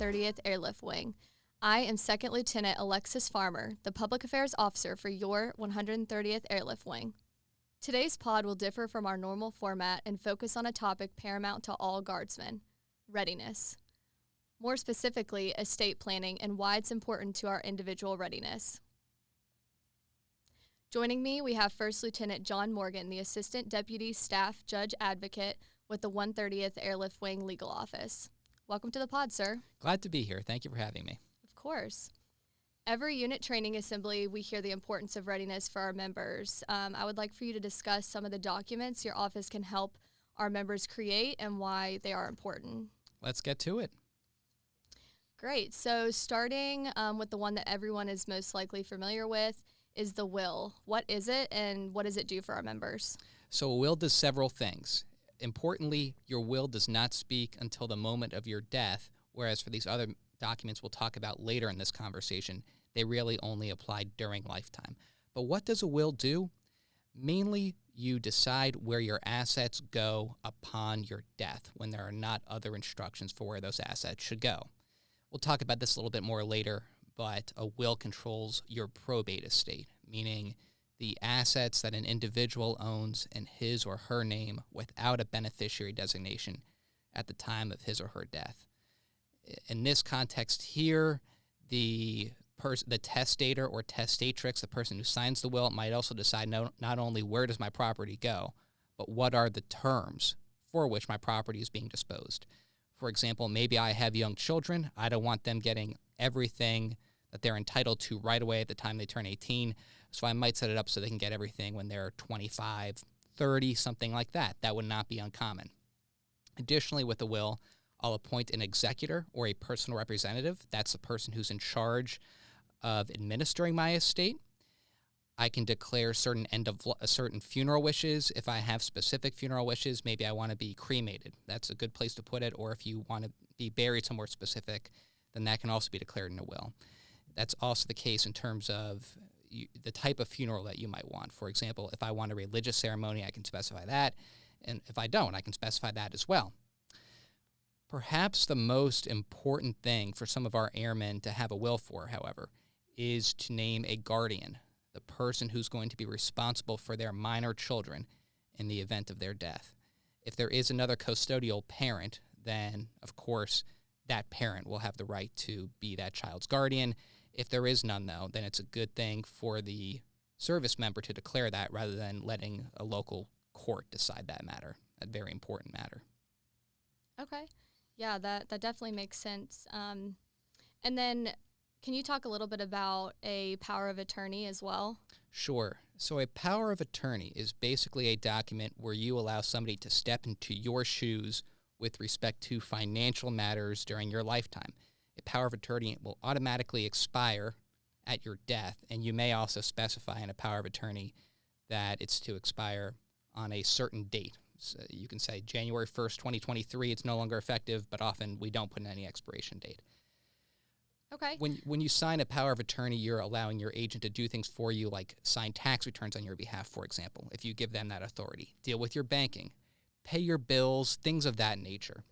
130th Airlift Wing. I am Second Lieutenant Alexis Farmer, the Public Affairs Officer for your 130th Airlift Wing. Today's pod will differ from our normal format and focus on a topic paramount to all guardsmen: readiness. More specifically, estate planning and why it's important to our individual readiness. Joining me, we have First Lieutenant John Morgan, the Assistant Deputy Staff Judge Advocate with the 130th Airlift Wing Legal Office. Welcome to the pod, sir. Glad to be here. Thank you for having me. Of course. Every unit training assembly, we hear the importance of readiness for our members. I would like for you to discuss some of the documents your office can help our members create and why they are important. Let's get to it. Great. So starting with the one that everyone is most likely familiar with is the will. What is it and what does it do for our members? So a will does several things. Importantly, your will does not speak until the moment of your death, whereas for these other documents we'll talk about later in this conversation, they really only apply during lifetime. But what does a will do? Mainly, you decide where your assets go upon your death when there are not other instructions for where those assets should go. We'll talk about this a little bit more later, but a will controls your probate estate, meaning the assets that an individual owns in his or her name without a beneficiary designation at the time of his or her death. In this context here, the testator or testatrix, the person who signs the will, might also decide not only where does my property go, but what are the terms for which my property is being disposed. For example, maybe I have young children. I don't want them getting everything that they're entitled to right away at the time they turn 18. So I might set it up so they can get everything when they're 25, 30, something like that. That would not be uncommon. Additionally, with the will, I'll appoint an executor or a personal representative. That's the person who's in charge of administering my estate. I can declare certain funeral wishes. If I have specific funeral wishes, maybe I want to be cremated. That's a good place to put it. Or if you want to be buried somewhere specific, then that can also be declared in a will. That's also the case in terms of the type of funeral that you might want. For example, if I want a religious ceremony, I can specify that. And if I don't, I can specify that as well. Perhaps the most important thing for some of our airmen to have a will for, however, is to name a guardian, the person who's going to be responsible for their minor children in the event of their death. If there is another custodial parent, then, of course, that parent will have the right to be that child's guardian. If there is none, though, then it's a good thing for the service member to declare that rather than letting a local court decide that matter, a very important matter. Okay. Yeah, that definitely makes sense. And then can you talk a little bit about a power of attorney as well? Sure. So a power of attorney is basically a document where you allow somebody to step into your shoes with respect to financial matters during your lifetime. A power of attorney will automatically expire at your death, and you may also specify in a power of attorney that it's to expire on a certain date. So you can say January 1st, 2023, it's no longer effective, but often we don't put in any expiration date. Okay. When you sign a power of attorney, you're allowing your agent to do things for you, like sign tax returns on your behalf, for example, if you give them that authority. Deal with your banking, pay your bills, things of that nature.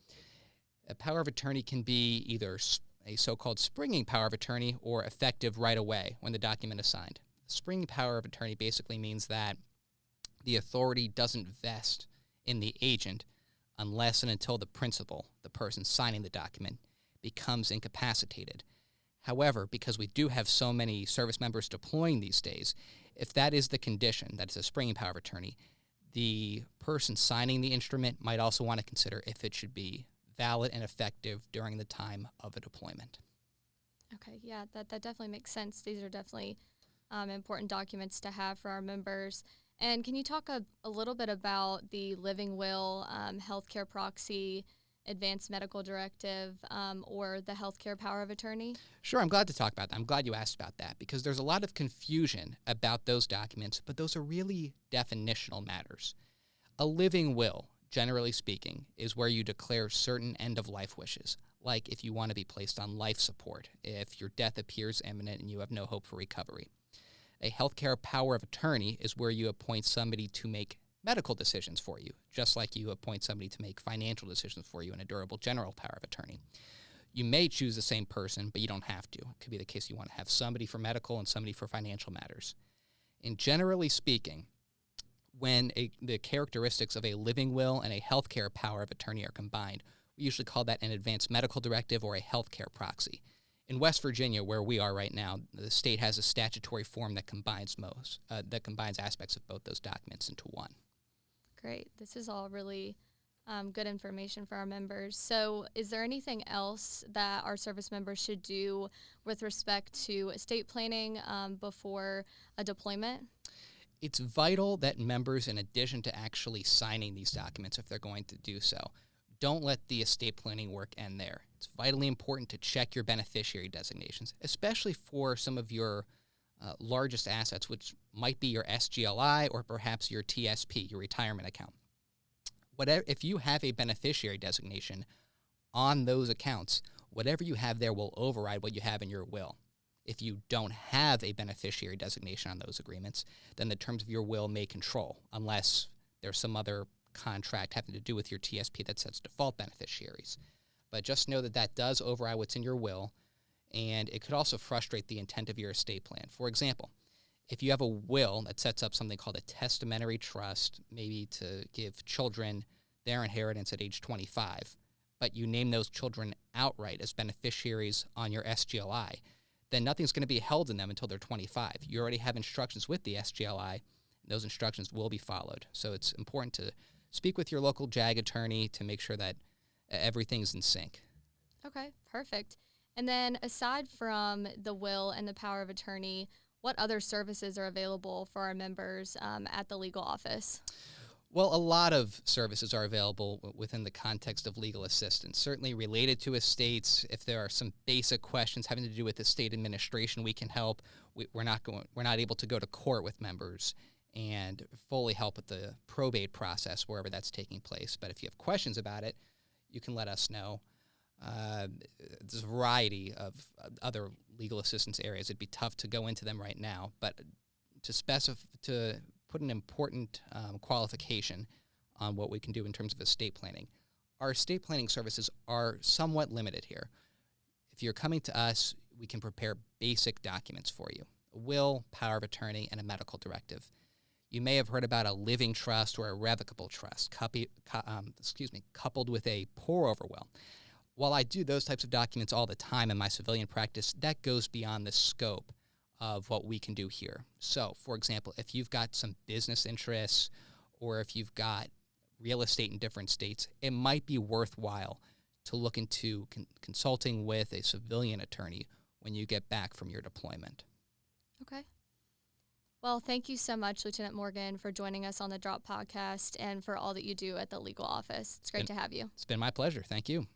A power of attorney can be either a so-called springing power of attorney or effective right away when the document is signed. Springing power of attorney basically means that the authority doesn't vest in the agent unless and until the principal, the person signing the document, becomes incapacitated. However, because we do have so many service members deploying these days, if that is the condition, that it's a springing power of attorney, the person signing the instrument might also want to consider if it should be valid and effective during the time of a deployment. Okay, yeah, that definitely makes sense. These are definitely important documents to have for our members. And can you talk a little bit about the living will, healthcare proxy, advanced medical directive, or the healthcare power of attorney? Sure, I'm glad to talk about that. I'm glad you asked about that because there's a lot of confusion about those documents, but those are really definitional matters. A living will, generally speaking, is where you declare certain end-of-life wishes, like if you want to be placed on life support, if your death appears imminent and you have no hope for recovery. A healthcare power of attorney is where you appoint somebody to make medical decisions for you, just like you appoint somebody to make financial decisions for you in a durable general power of attorney. You may choose the same person, but you don't have to. It could be the case you want to have somebody for medical and somebody for financial matters. And generally speaking, when the characteristics of a living will and a healthcare power of attorney are combined, we usually call that an advanced medical directive or a healthcare proxy. In West Virginia, where we are right now, the state has a statutory form that combines aspects of both those documents into one. Great. This is all really good information for our members. So is there anything else that our service members should do with respect to estate planning before a deployment? It's vital that members, in addition to actually signing these documents, if they're going to do so, don't let the estate planning work end there. It's vitally important to check your beneficiary designations, especially for some of your largest assets, which might be your SGLI or perhaps your TSP, your retirement account. If you have a beneficiary designation on those accounts, whatever you have there will override what you have in your will. If you don't have a beneficiary designation on those agreements, then the terms of your will may control, unless there's some other contract having to do with your TSP that sets default beneficiaries. But just know that that does override what's in your will, and it could also frustrate the intent of your estate plan. For example, if you have a will that sets up something called a testamentary trust, maybe to give children their inheritance at age 25, but you name those children outright as beneficiaries on your SGLI, then nothing's going to be held in them until they're 25. You already have instructions with the SGLI, and those instructions will be followed. So it's important to speak with your local JAG attorney to make sure that everything's in sync. Okay, perfect. And then aside from the will and the power of attorney, what other services are available for our members at the legal office? Well, a lot of services are available within the context of legal assistance, certainly related to estates. If there are some basic questions having to do with estate administration, we can help. We're not able to go to court with members and fully help with the probate process wherever that's taking place. But if you have questions about it, you can let us know. There's a variety of other legal assistance areas. It'd be tough to go into them right now, but to put an important qualification on what we can do in terms of estate planning. Our estate planning services are somewhat limited here. If you're coming to us, we can prepare basic documents for you: a will, power of attorney, and a medical directive. You may have heard about a living trust or a revocable trust, coupled with a pour-over will. While I do those types of documents all the time in my civilian practice, that goes beyond the scope of what we can do here. So, for example, if you've got some business interests or if you've got real estate in different states, it might be worthwhile to look into consulting with a civilian attorney when you get back from your deployment. Okay. Well, thank you so much, Lieutenant Morgan, for joining us on the Drop Podcast and for all that you do at the legal office. It's great to have you. It's been my pleasure. Thank you.